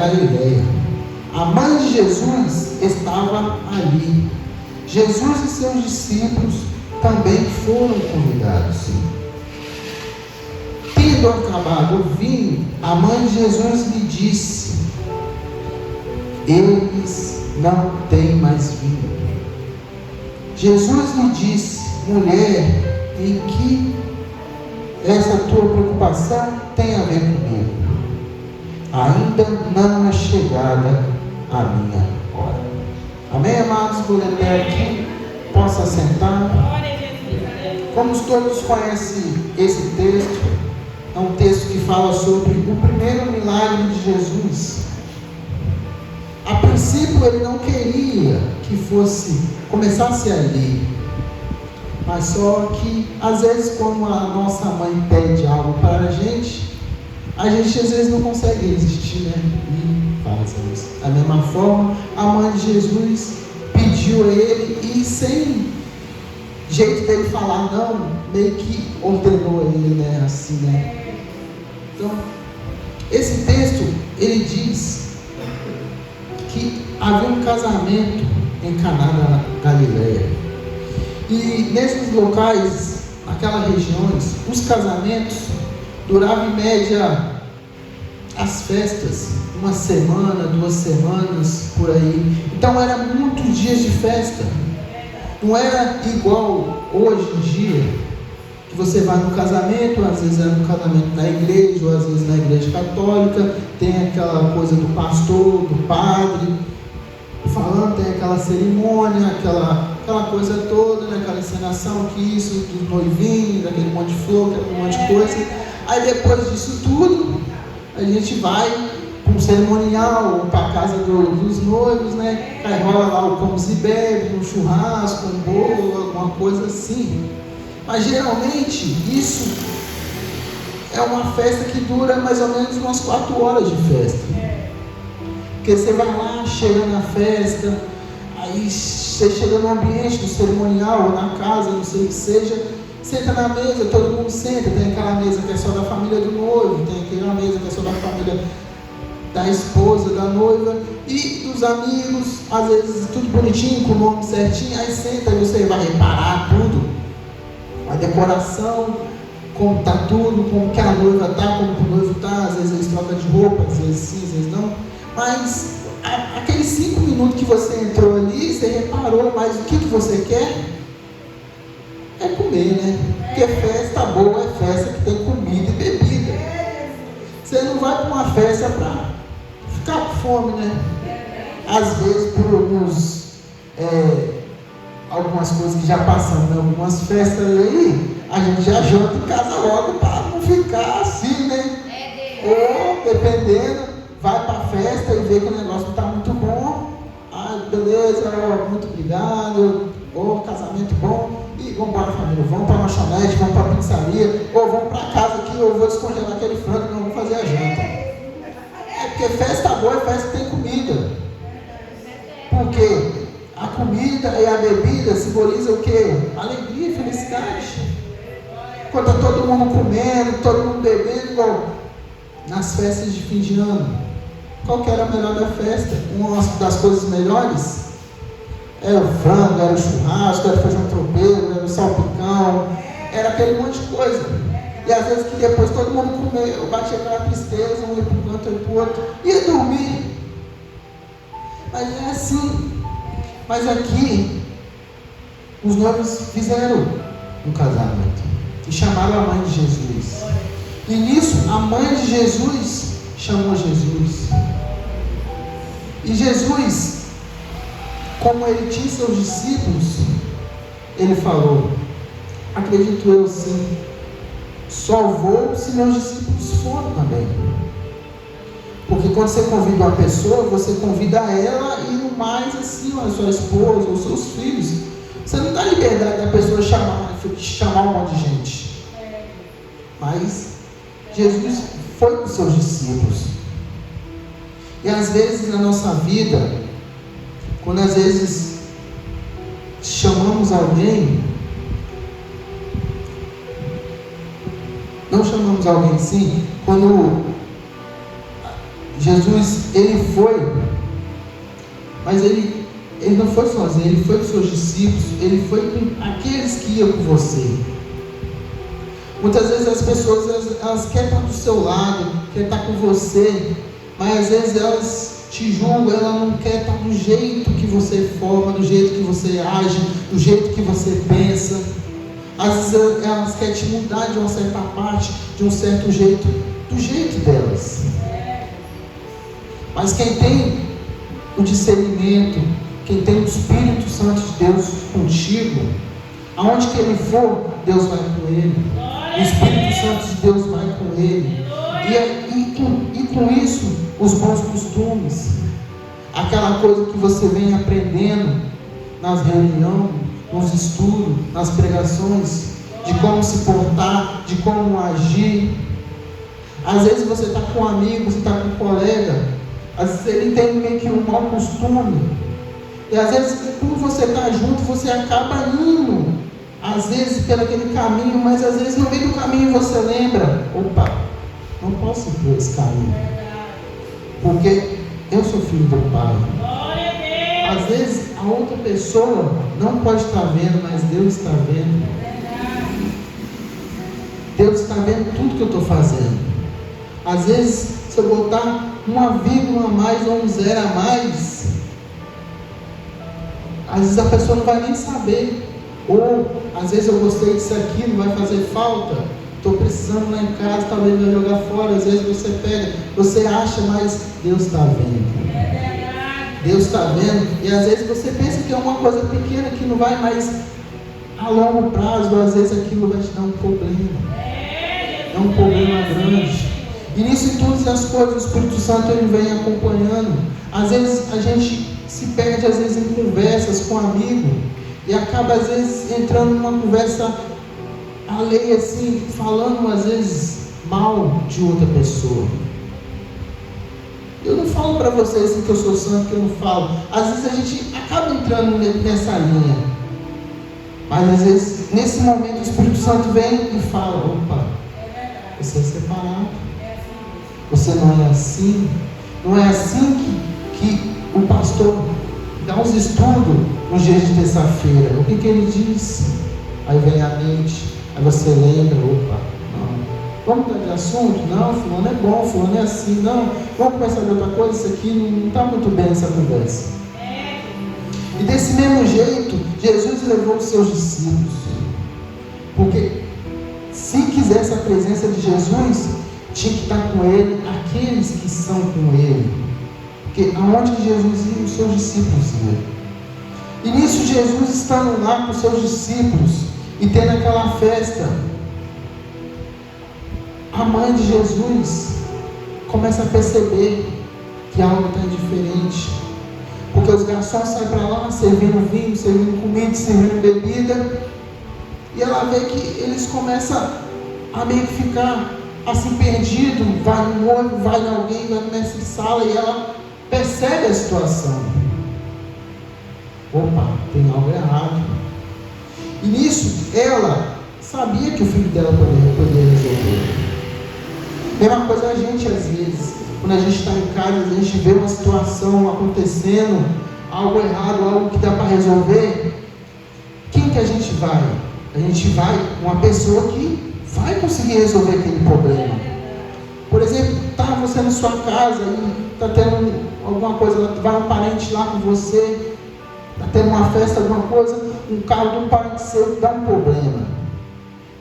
Galileia. A mãe de Jesus estava ali. Jesus e seus discípulos também foram convidados. Tendo acabado o vinho, a mãe de Jesus lhe disse: eles não têm mais vinho. Jesus lhe disse: mulher, em que essa tua preocupação tem a ver comigo? Ainda não é chegada a minha hora. Amém, amados? Vou ler até aqui. Possa sentar. Como todos conhecem esse texto, é um texto que fala sobre o primeiro milagre de Jesus. A princípio ele não queria que começasse ali, mas só que às vezes quando a nossa mãe pede algo para a gente às vezes não consegue resistir, né? E faz isso. Da mesma forma, a mãe de Jesus pediu a ele e sem jeito dele falar não, meio que ordenou ele, né? Assim, né? Então, esse texto, ele diz que havia um casamento em Caná da Galileia. E nesses locais, naquelas regiões, os casamentos duravam em média as festas, 1 semana, 2 semanas, por aí. Então era muitos dias de festa. Não era igual hoje em dia, que você vai no casamento, às vezes é no casamento na igreja, ou às vezes na igreja católica, tem aquela coisa do pastor, do padre, falando, tem aquela cerimônia, aquela coisa toda, né? Aquela encenação, que isso, do noivinho, daquele monte de flor, aquele monte de coisa. Aí depois disso tudo, a gente vai para um cerimonial, para a casa dos noivos, né? Aí rola lá o comes e bebe, um churrasco, um bolo, alguma coisa assim. Mas geralmente isso é uma festa que dura mais ou menos umas 4 horas de festa. Porque você vai lá, chega na festa, aí você chega no ambiente do cerimonial, ou na casa, não sei o que seja, senta na mesa, todo mundo senta, tem aquela mesa que é só da família do noivo, tem aquela mesa que é só da família da esposa, da noiva, e dos amigos, às vezes tudo bonitinho, com o nome certinho, aí senta e você vai reparar tudo, a decoração, como está tudo, como que a noiva está, como que o noivo está, às vezes eles trocam de roupa, às vezes sim, às vezes não, mas aqueles 5 minutos que você entrou ali, você reparou, mas o que você quer? É comer, né? Porque festa boa é festa que tem comida e bebida. Você não vai para uma festa para ficar com fome, né? Às vezes por algumas coisas que já passamos, né? Algumas festas aí, a gente já janta em casa logo para não ficar assim, né? Ou dependendo, vai para a festa e vê que o negócio está muito bom. Ah, beleza, muito obrigado. Casamento bom. E vamos embora, família. Vamos para a lanchonete, vamos para a pizzaria. Ou vamos para casa que eu vou descongelar aquele frango e não vou fazer a janta. É porque festa boa é festa que tem comida. Porque a comida e a bebida simbolizam o quê? Alegria e felicidade. Quando está todo mundo comendo, todo mundo bebendo, igual nas festas de fim de ano. Qual que era a melhor da festa? Uma das coisas melhores era o frango, era o churrasco, era o feijão tropeiro, era o salpicão, era aquele monte de coisa. E às vezes que depois todo mundo comeu, batia aquela tristeza, um ia para um canto, outro para o outro, ia dormir. Mas é assim. Mas aqui, os noivos fizeram um casamento e chamaram a mãe de Jesus. E nisso, a mãe de Jesus chamou Jesus. E Jesus, como ele tinha seus discípulos, ele falou: acredito eu sim, só vou se meus discípulos forem também. Porque quando você convida uma pessoa, você convida ela e no mais assim, a sua esposa ou seus filhos. Você não dá liberdade da pessoa chamar um monte de gente. Mas Jesus foi com seus discípulos. E às vezes na nossa vida, quando às vezes chamamos alguém, não chamamos alguém assim, quando Jesus, ele foi, mas ele não foi sozinho, ele foi com seus discípulos, ele foi com aqueles que iam com você. Muitas vezes as pessoas, elas querem estar do seu lado, querem estar com você, mas às vezes elas te julgam, ela não quer estar do jeito que você forma, do jeito que você age, do jeito que você pensa. Às vezes elas querem te mudar de uma certa parte, de um certo jeito, do jeito delas. Mas quem tem o discernimento, quem tem o Espírito Santo de Deus contigo, aonde que ele for, Deus vai com ele. O Espírito Santo de Deus vai com ele. E com isso, os bons costumes, aquela coisa que você vem aprendendo nas reuniões, nos estudos, nas pregações, de como se portar, de como agir. Às vezes você está com um amigo, você está com um colega, às vezes ele tem meio que um mau costume, e às vezes quando você está junto, você acaba indo, às vezes pelo aquele caminho, mas às vezes no meio do caminho você lembra, opa, não posso ir por esse caminho, porque eu sou filho do Pai. Às vezes a outra pessoa não pode estar vendo, mas Deus está vendo. Deus está vendo tudo que eu estou fazendo. Às vezes, se eu botar uma vírgula a mais ou um zero a mais, às vezes a pessoa não vai nem saber. Ou às vezes eu gostei disso aqui, não vai fazer falta, estou precisando lá em casa, talvez vai jogar fora. Às vezes você pega, você acha, mas Deus está vendo. Deus está vendo, e às vezes você pensa que é uma coisa pequena que não vai, mas a longo prazo, às vezes aquilo vai te dar um problema. É um problema grande. E nisso, em todas as coisas, o Espírito Santo ele vem acompanhando. Às vezes a gente se perde, às vezes, em conversas com amigos, e acaba, às vezes, entrando numa conversa alheia, assim, falando, às vezes, mal de outra pessoa. Eu não falo para vocês assim, que eu sou santo, que eu não falo. Às vezes a gente acaba entrando nessa linha. Mas às vezes, nesse momento, o Espírito Santo vem e fala, opa, você é separado. Você não é assim. Não é assim que o pastor dá uns estudos nos dias de terça-feira. O que ele diz? Aí vem a mente, aí você lembra, opa, não. Vamos mudar de assunto? Não, fulano é bom, fulano é assim, não. Vamos conversar de outra coisa, isso aqui não está muito bem essa conversa. E desse mesmo jeito, Jesus levou os seus discípulos. Porque se quisesse a presença de Jesus, tinha que estar com ele aqueles que são com ele. Porque aonde que Jesus ia, os seus discípulos iam. E nisso Jesus estando lá com os seus discípulos e tendo aquela festa, a mãe de Jesus começa a perceber que algo está diferente. Porque os garçons saem para lá, servindo vinho, servindo comida, servindo bebida. E ela vê que eles começam a meio que ficar assim perdido. Vai no olho, vai em alguém, vai no mestre de sala, e ela percebe a situação. Opa, tem algo errado. E nisso, ela sabia que o filho dela poderia resolver. Mesma coisa a gente às vezes, quando a gente está em casa, a gente vê uma situação acontecendo, algo errado, algo que dá para resolver. Quem que a gente vai? A gente vai com uma pessoa que vai conseguir resolver aquele problema. Por exemplo, está você na sua casa e está tendo alguma coisa, vai um parente lá com você, está tendo uma festa, alguma coisa, um carro de um parente seu que dá um problema.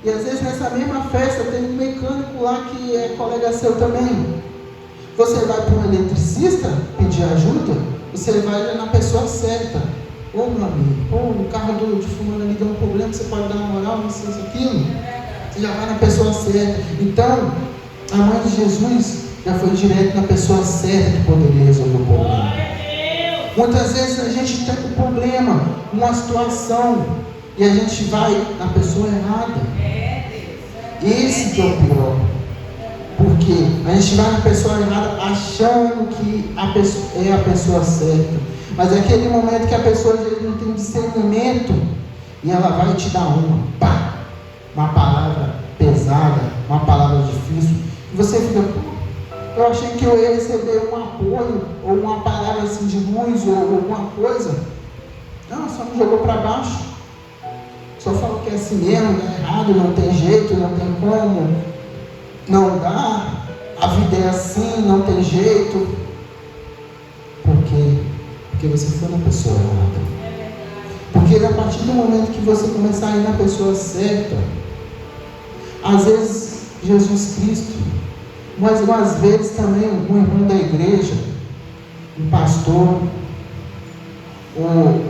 E às vezes nessa mesma festa tem um mecânico lá que é colega seu também. Você vai para um eletricista pedir ajuda, você vai na pessoa certa. Ô meu amigo, o carro de fulano ali deu um problema, você pode dar uma moral, não sei se aquilo. Você já vai na pessoa certa. Então, a mãe de Jesus já foi direto na pessoa certa que poderia resolver o problema. Muitas vezes a gente tem um problema, uma situação, e a gente vai na pessoa errada. Esse que é o pior. Porque a gente vai na pessoa errada achando que a pessoa é a pessoa certa. Mas é aquele momento que a pessoa não tem discernimento e ela vai te dar uma palavra pesada, uma palavra difícil. E você fica, Eu achei que eu ia receber um apoio, ou uma palavra assim de luz, ou alguma coisa. Não, só me jogou para baixo. Só falou que é assim mesmo, é errado, não tem jeito, não tem como, não dá, a vida é assim, não tem jeito. Por quê? Porque você foi na pessoa errada. Porque a partir do momento que você começar a ir na pessoa certa, às vezes Jesus Cristo, mas às vezes também um irmão da igreja, um pastor, ou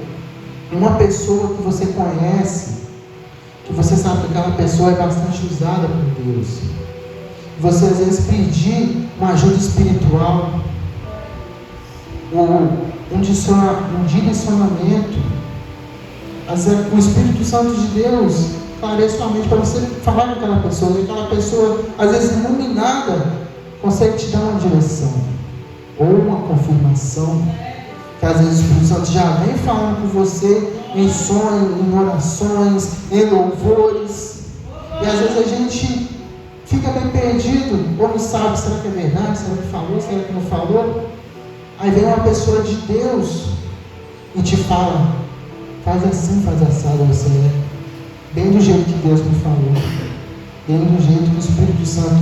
uma pessoa que você conhece, que você sabe que aquela pessoa é bastante usada por Deus. Você às vezes pedir uma ajuda espiritual, ou um direcionamento. Às vezes o Espírito Santo de Deus clarece sua mente para você falar com aquela pessoa, e aquela pessoa, às vezes iluminada, consegue te dar uma direção, ou uma confirmação, que às vezes o Espírito Santo já vem falando com você em sonhos, em orações, em louvores, e às vezes a gente fica bem perdido, ou não sabe, será que é verdade, será que falou, será que não falou? Aí vem uma pessoa de Deus e te fala, faz assim, faz assado, você é bem do jeito que Deus me falou, bem do jeito que o Espírito Santo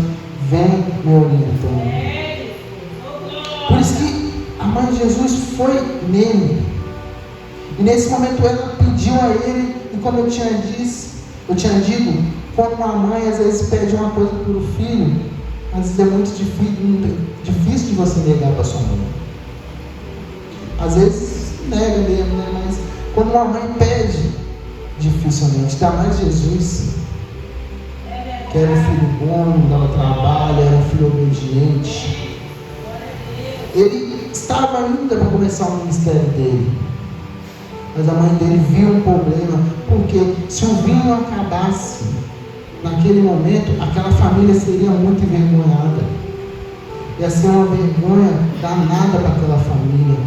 vem me orientando. Por isso que a mãe de Jesus foi nele, e nesse momento ela pediu a ele, e como eu tinha dito, quando uma mãe às vezes pede uma coisa para o filho, às vezes é muito difícil de você negar para sua mãe. Às vezes nega mesmo, né? Mas quando uma mãe pede, dificilmente, ainda mais Jesus, que era um filho bom, não dava trabalho, era um filho obediente. Ele estava ainda para começar o ministério dele, mas a mãe dele viu um problema, porque se o vinho acabasse naquele momento, aquela família seria muito envergonhada, ia ser uma vergonha danada para aquela família,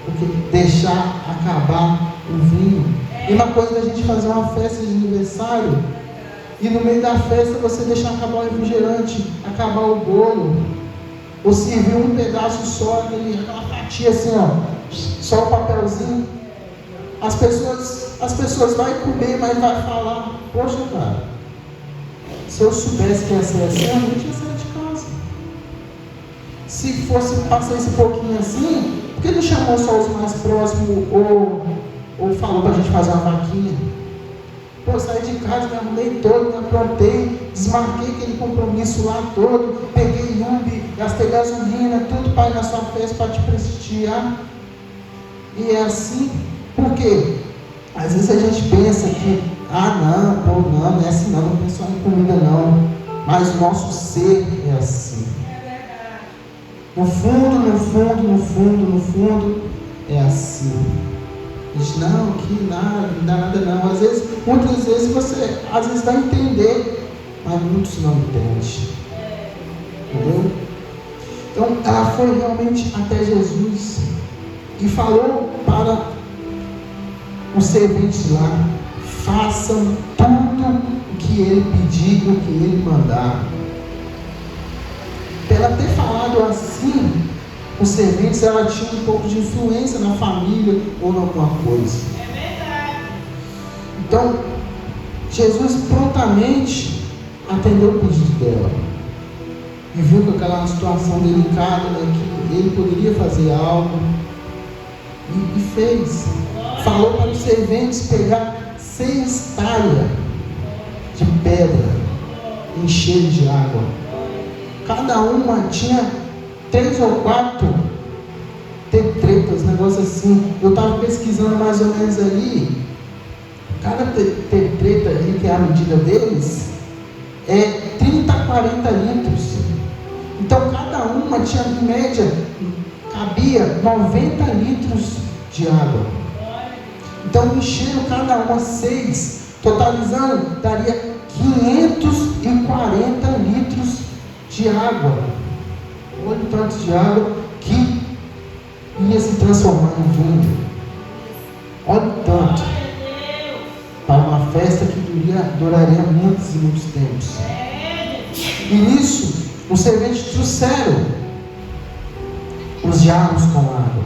porque deixar acabar o vinho. E uma coisa da gente fazer uma festa de aniversário, e no meio da festa você deixar acabar o refrigerante, acabar o bolo, ou servir um pedaço só, aquela fatia assim, ó, só o papelzinho. As pessoas vão comer, mas vai falar, poxa cara, se eu soubesse que ia ser assim, eu não tinha saído de casa. Se fosse passar esse pouquinho assim, por que não chamou só os mais próximos, ou falou para a gente fazer uma vaquinha? Pô, saí de casa, me arrumei todo, me aprontei, desmarquei aquele compromisso lá todo, peguei Uber, gastei gasolina, tudo para ir na sua festa, para te prestigiar. E é assim, por quê? Às vezes a gente pensa que, não é assim não penso só em comida não, mas o nosso ser é assim. No fundo, é assim. Diz, não, que nada, não dá nada não. Muitas vezes você vai entender, mas muitos não entendem. Entendeu? Então ela foi realmente até Jesus e falou para os serventes lá, façam tudo o que ele pedir, o que ele mandar. Ela ter falado assim, os serventes, ela tinha um pouco de influência na família ou em alguma coisa. É verdade. Então, Jesus prontamente atendeu o pedido dela. E viu que aquela situação delicada, né, que ele poderia fazer algo. E fez. Falou para os serventes pegar 6 talhas de pedra, encher de água. Cada uma tinha 3 ou 4 tetretas, negócio assim. Eu estava pesquisando mais ou menos ali. Cada tetreta ali, que é a medida deles, é 30 a 40 litros. Então cada uma tinha, em média, cabia 90 litros de água. Então encheram cada uma 6, totalizando, daria 540 litros de água. Olha o tanto de água que ia se transformar em vinho. Olha o tanto. Para uma festa que duraria muitos e muitos tempos. E nisso, os serventes trouxeram os jarros com água.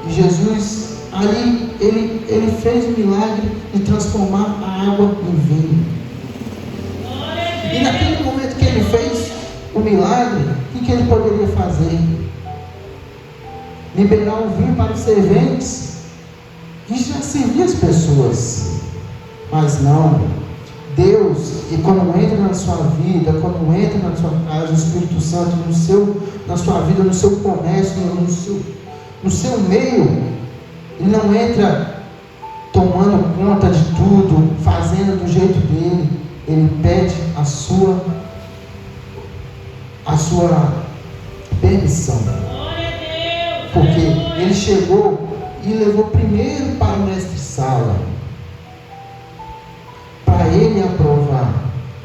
E Jesus, ali, ele fez o milagre de transformar a água em vinho. E naquele momento que ele fez o milagre, o que ele poderia fazer? Liberar o vinho para os serventes e já servir as pessoas. Mas não, Deus, e quando entra na sua vida, quando entra na sua casa, o Espírito Santo na sua vida, no seu comércio, no seu meio, Ele não entra tomando conta de tudo, fazendo do jeito dele. Ele pede a sua permissão. Porque ele chegou e levou primeiro para o mestre-sala, para ele aprovar.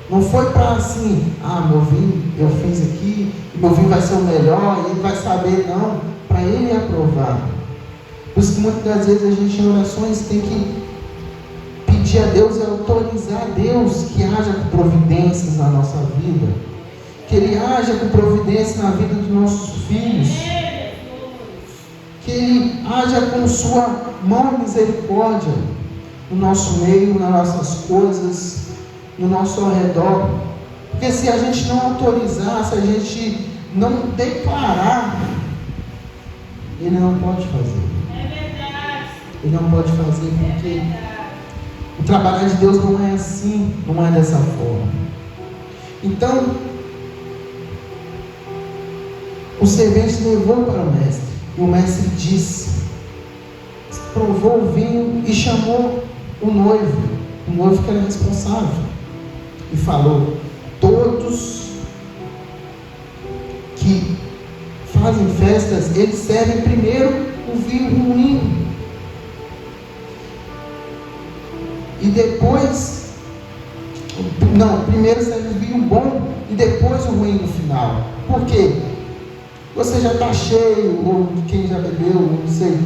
Não foi para assim, meu vinho eu fiz aqui, meu vinho vai ser o melhor, ele vai saber, não. Para ele aprovar. Por isso que muitas das vezes a gente em orações tem que pedir a Deus e autorizar a Deus que haja com providências na nossa vida, que Ele haja com providência na vida dos nossos filhos, que Ele haja com sua mão de misericórdia no nosso meio, nas nossas coisas, no nosso ao redor. Porque se a gente não autorizar, se a gente não declarar, Ele não pode fazer. Ele não pode fazer porque o trabalhar de Deus não é assim, não é dessa forma. Então, o servente levou para o mestre, e o mestre disse, provou o vinho e chamou o noivo que era responsável, e falou: todos que fazem festas, eles servem primeiro o vinho ruim, e depois, primeiro serve o vinho bom e depois o ruim no final. Por quê? Você já está cheio, ou quem já bebeu, não sei,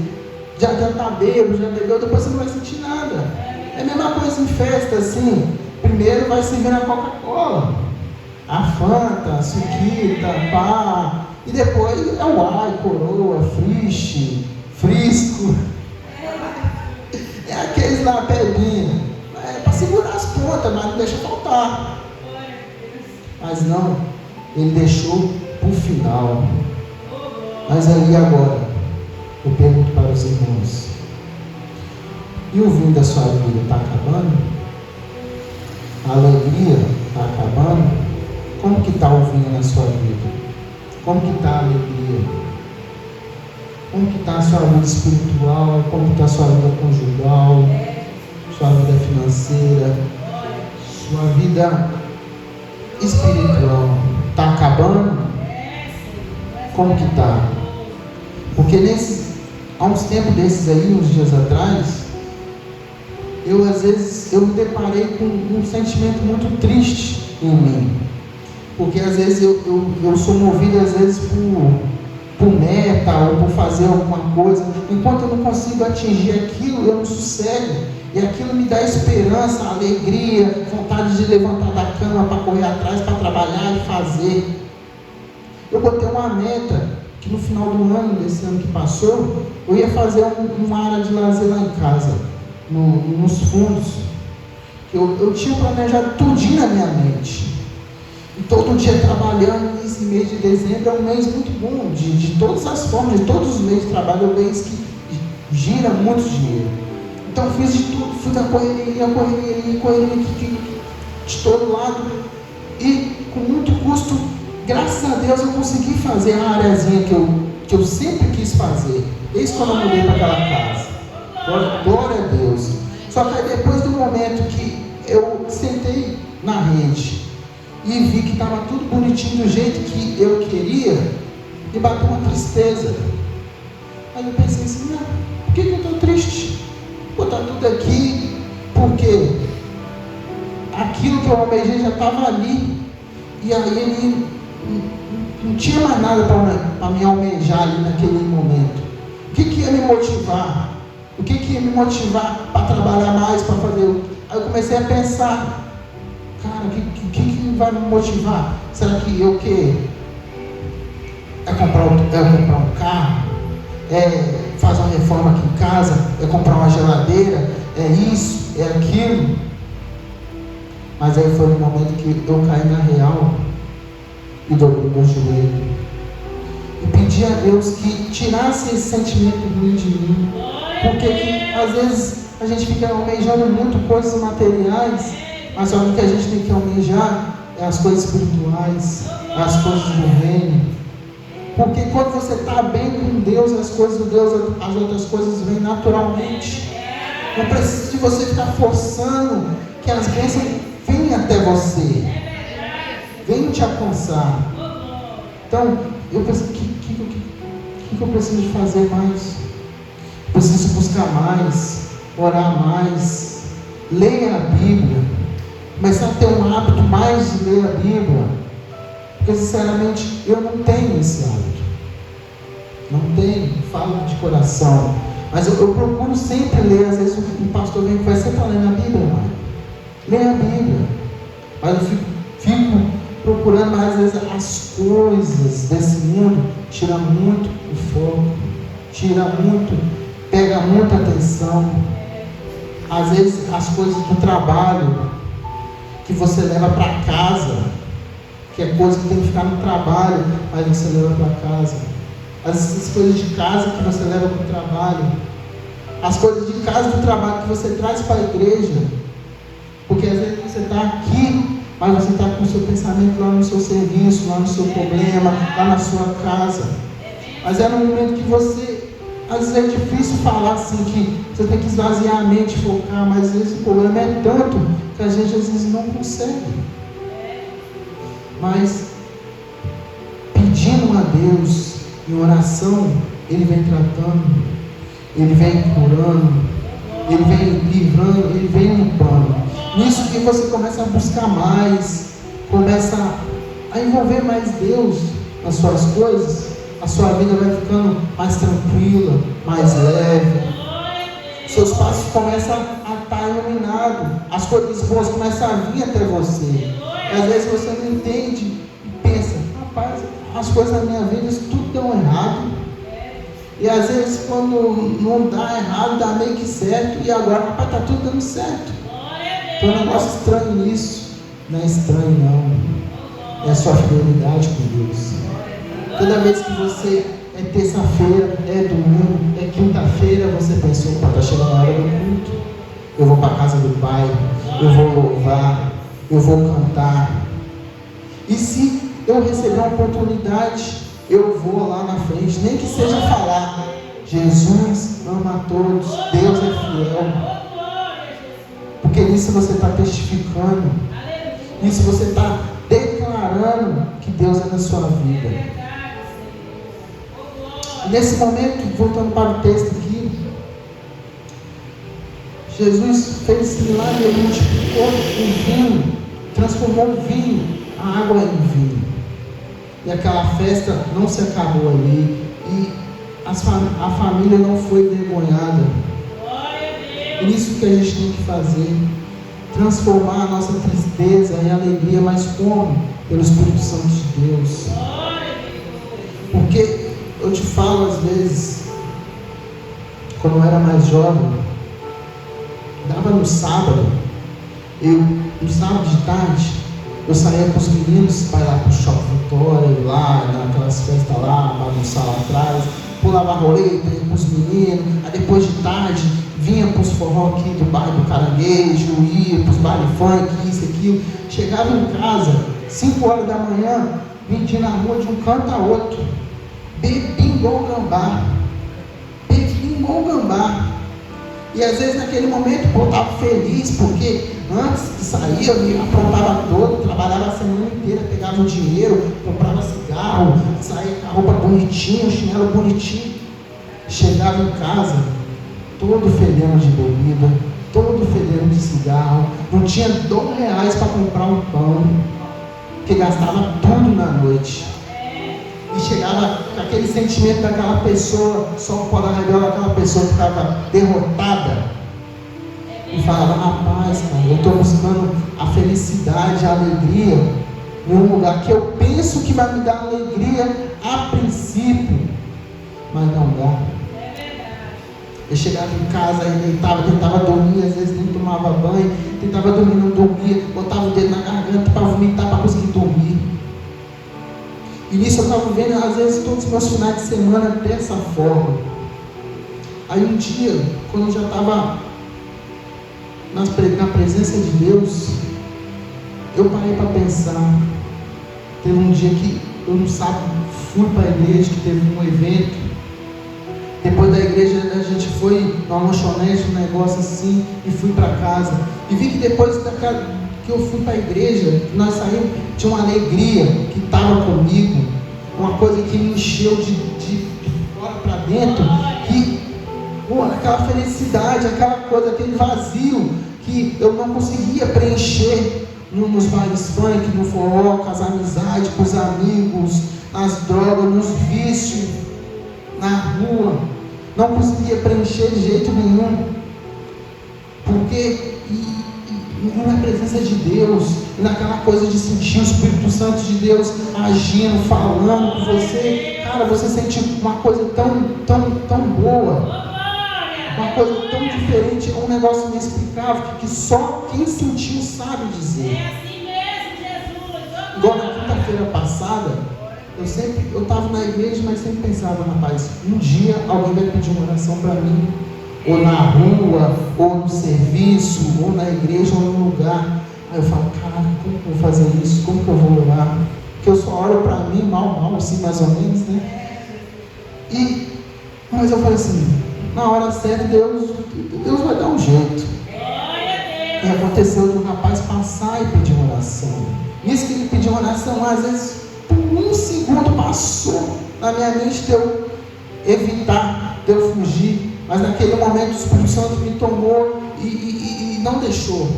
já está bêbado, já bebeu, depois você não vai sentir nada. É a mesma coisa em festa, assim. Primeiro vai servir a Coca-Cola, a Fanta, a Suquita, pá, e depois é o Ai, Coroa, Frisch, Frisco, é aqueles lá, Pebinha, é para segurar as pontas, mas não deixa faltar. Mas não, ele deixou para o final. Mas aí agora, eu pergunto para os irmãos: e o vinho da sua vida está acabando? A alegria está acabando? Como que está o vinho na sua vida? Como que está a alegria? Como que está a sua vida espiritual? Como que está a sua vida conjugal? Sua vida financeira? Sua vida espiritual? Está acabando? Como que está? Porque há uns tempos desses aí, uns dias atrás, às vezes eu me deparei com um sentimento muito triste em mim. Porque às vezes eu sou movido às vezes por meta ou por fazer alguma coisa. Enquanto eu não consigo atingir aquilo, eu não sossego. E aquilo me dá esperança, alegria, vontade de levantar da cama para correr atrás, para trabalhar e fazer. Eu botei uma meta que no final do ano, desse ano que passou, eu ia fazer uma área de lazer lá em casa, nos fundos. Eu tinha planejado tudinho na minha mente. E todo dia trabalhando. Esse mês de dezembro é um mês muito bom, de todas as formas, de todos os meses de trabalho, é um mês que gira muito dinheiro. Então fiz de tudo, fui da correria de todo lado. E com muito custo, graças a Deus eu consegui fazer a areazinha que eu sempre quis fazer. Desde quando eu mudei para aquela casa. Glória a Deus. Só que aí depois do momento que eu sentei na rede e vi que estava tudo bonitinho do jeito que eu queria, me bateu uma tristeza. Aí eu pensei assim: não, por que eu estou triste? Pô, está tudo aqui, porque aquilo que eu almejei já estava ali. E aí ele não tinha mais nada para me almejar ali naquele momento. O que ia me motivar? O que ia me motivar para trabalhar mais, para fazer? Aí eu comecei a pensar: cara, o que vai me motivar? Será que eu É comprar um carro? É fazer uma reforma aqui em casa? É comprar uma geladeira? É isso? É aquilo? Mas aí foi o momento que eu caí na real e dobrei meu joelho e pedi a Deus que tirasse esse sentimento ruim de mim, porque que, às vezes a gente fica almejando muito coisas materiais, mas só que o que a gente tem que almejar é as coisas espirituais, é as coisas do reino. Porque quando você está bem com Deus, as coisas de Deus, as outras coisas vêm naturalmente. Não precisa de você ficar forçando que as bênçãos venham até você, venham te alcançar. Então, eu penso, o que eu preciso de fazer mais? Eu preciso buscar mais, orar mais, leia a Bíblia, começar a ter um hábito mais de ler a Bíblia, porque sinceramente eu não tenho esse hábito, não tenho, falo de coração, mas eu procuro sempre ler. Às vezes o pastor vem e vai sempre lendo a Bíblia, mano. Leia a Bíblia, mas eu fico procurando, mas às vezes as coisas desse mundo tiram muito o foco, pega muita atenção. Às vezes as coisas do trabalho que você leva para casa, que é coisa que tem que ficar no trabalho, mas você leva para casa. As coisas de casa que você leva para o trabalho, as coisas de casa do trabalho que você traz para a igreja, porque às vezes você está aqui, mas você está com o seu pensamento lá no seu serviço, lá no seu problema, lá na sua casa. Mas é no momento que você, às vezes é difícil falar assim, que você tem que esvaziar a mente, focar, mas às vezes o problema é tanto que a gente às vezes não consegue. Mas pedindo a Deus em oração, Ele vem tratando, Ele vem curando, Ele vem livrando, Ele vem limpando. Nisso que você começa a buscar mais, começa a envolver mais Deus nas suas coisas, a sua vida vai ficando mais tranquila, mais leve. Seus passos começam a estar iluminados, as coisas boas começam a vir até você. E às vezes você não entende e pensa, rapaz, as coisas da minha vida, isso tudo deu errado. E às vezes quando não dá errado, dá meio que certo, e agora, rapaz, está tudo dando certo. Tem um negócio estranho nisso. Não é estranho não, é a sua fidelidade com Deus. Toda vez que você é terça-feira, é domingo, é quinta-feira, você pensou, está chegando a hora do culto, eu vou para a casa do Pai, eu vou louvar, eu vou cantar. E se eu receber uma oportunidade, eu vou lá na frente, nem que seja falar, Jesus ama a todos, Deus é fiel. Porque nisso você está testificando, nisso você está declarando que Deus é na sua vida. Nesse momento, voltando para o texto aqui, Jesus fez esse milagre, ele multiplicou o vinho, transformou o vinho, a água em vinho. E aquela festa não se acabou ali, e a família não foi envergonhada. É isso que a gente tem que fazer, transformar a nossa tristeza em alegria, mas como? Pelo Espírito Santo de Deus. Porque eu te falo às vezes, quando eu era mais jovem, dava no sábado, no sábado de tarde, eu saía com os meninos para ir lá para o Shopping Vitória, ir lá naquelas festas lá, bagunçar lá atrás, pulava roleta, ia com os meninos, aí depois de tarde, vinha para os forró aqui do bairro do Caranguejo, ia para os baile funk, isso, aquilo, chegava em casa, 5 horas da manhã, vinha na rua de um canto a outro, bebi igual gambá, e às vezes naquele momento eu estava feliz, porque antes de sair eu me aprontava todo, trabalhava a semana inteira, pegava o dinheiro, comprava cigarro, saía com a roupa bonitinha, o chinelo bonitinho, chegava em casa, todo fedendo de bebida, todo fedendo de cigarro, não tinha R$2 para comprar um pão, porque gastava tudo na noite. E chegava com aquele sentimento daquela pessoa, só o pó da rabiola, aquela pessoa que estava derrotada, e falava, rapaz, cara, eu estou buscando a felicidade, a alegria em um lugar que eu penso que vai me dar alegria a princípio, mas não dá. Eu chegava em casa e deitava, tentava dormir, às vezes nem tomava banho, tentava dormir, não dormia, botava o dedo na garganta para vomitar, para conseguir dormir. E nisso eu estava vendo, às vezes, todos os meus finais de semana dessa forma. Aí um dia, quando eu já estava na presença de Deus, eu parei para pensar. Teve um dia que eu no sábado fui para a igreja, que teve um evento. Depois da igreja a gente foi numa lanchonete, um negócio assim, e fui para casa. E vi que depois que eu fui para a igreja, nós saímos, tinha uma alegria que estava comigo, uma coisa que me encheu de fora para dentro, que aquela felicidade, aquela coisa, aquele vazio que eu não conseguia preencher nos bailes funk, no forró, com as amizades, com os amigos, nas drogas, nos vícios, na rua. Não conseguia preencher de jeito nenhum, porque na presença de Deus, naquela coisa de sentir o Espírito Santo de Deus agindo, falando com você, cara, você sente uma coisa tão boa, uma coisa tão diferente, um negócio inexplicável, que só quem sentiu sabe dizer. É assim mesmo, Jesus. Igual na quinta-feira passada, eu estava na igreja, mas sempre pensava, rapaz, um dia alguém vai pedir uma oração para mim, ou na rua, ou no serviço, ou na igreja, ou no lugar. Aí eu falo, cara, como que eu vou fazer isso? Como que eu vou orar? Porque eu só oro para mim, mal, assim, mais ou menos, né? Mas eu falei assim, na hora certa, Deus vai dar um jeito. E aconteceu de um rapaz passar e pedir uma oração. Isso que ele pediu uma oração, às vezes, por um segundo passou na minha mente de eu evitar, de eu fugir. Mas naquele momento o Espírito Santo me tomou e não deixou.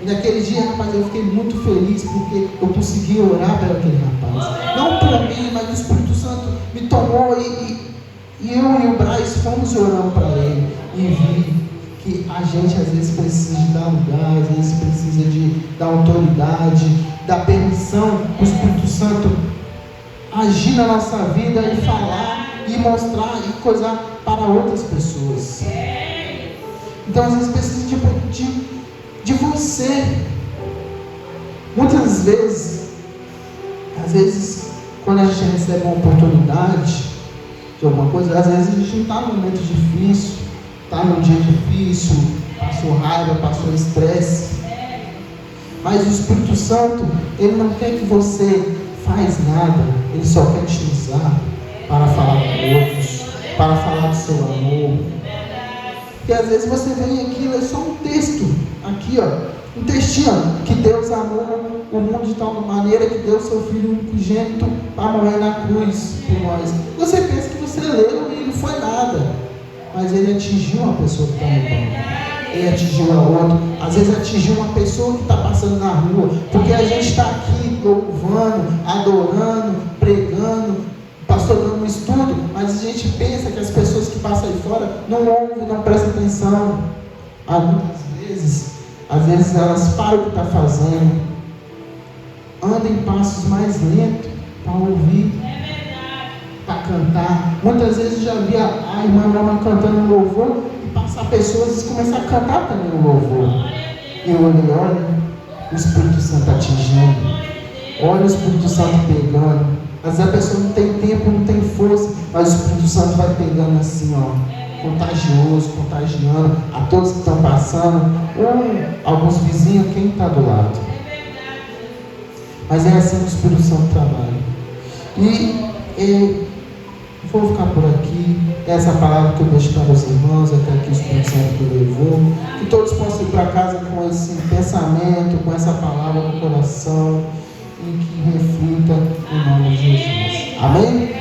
E naquele dia, rapaz, eu fiquei muito feliz porque eu consegui orar para aquele rapaz. Não por mim, mas o Espírito Santo me tomou e eu e o Braz fomos orando para ele. E vi que a gente às vezes precisa de dar lugar, às vezes precisa de dar autoridade, dar permissão para o Espírito Santo agir na nossa vida e falar e mostrar e coisar para outras pessoas. Então às vezes precisa de você. Muitas vezes, às vezes, quando a gente recebe uma oportunidade de alguma coisa, às vezes a gente não está num momento difícil, está num dia difícil, passou raiva, passou estresse, mas o Espírito Santo, ele não quer que você faz nada, ele só quer te usar para falar com outros, para falar do seu amor. Porque às vezes você vem aqui, é só um texto, aqui ó, um textinho, que Deus amou o mundo de tal maneira que deu seu Filho unigênito para morrer na cruz por nós. Você pensa que você leu e não foi nada, mas ele atingiu uma pessoa que está no banco, ele atingiu a outra, às vezes atingiu uma pessoa que está passando na rua, porque a gente está aqui louvando, adorando, pregando, pastor dando um estudo, mas a gente pensa que as pessoas que passam aí fora não ouvem, não prestam atenção. Às vezes elas param o que está fazendo, andam em passos mais lentos para ouvir, para cantar. Muitas vezes eu já vi a irmã cantando um louvor e passar pessoas e começar a cantar também o louvor. E eu olho, o Espírito Santo atingindo, olha o Espírito Santo pegando. Às vezes a pessoa não tem tempo, não tem força, mas o Espírito Santo vai pegando assim, ó, contagioso, contagiando a todos que estão passando, ou alguns vizinhos, quem está do lado. Mas é assim que o Espírito Santo trabalha. E vou ficar por aqui. Essa palavra que eu deixo para os irmãos, até que o Espírito Santo me levou. Que todos possam ir para casa com esse pensamento, com essa palavra no coração, e que reflita em nome de Jesus. Amém?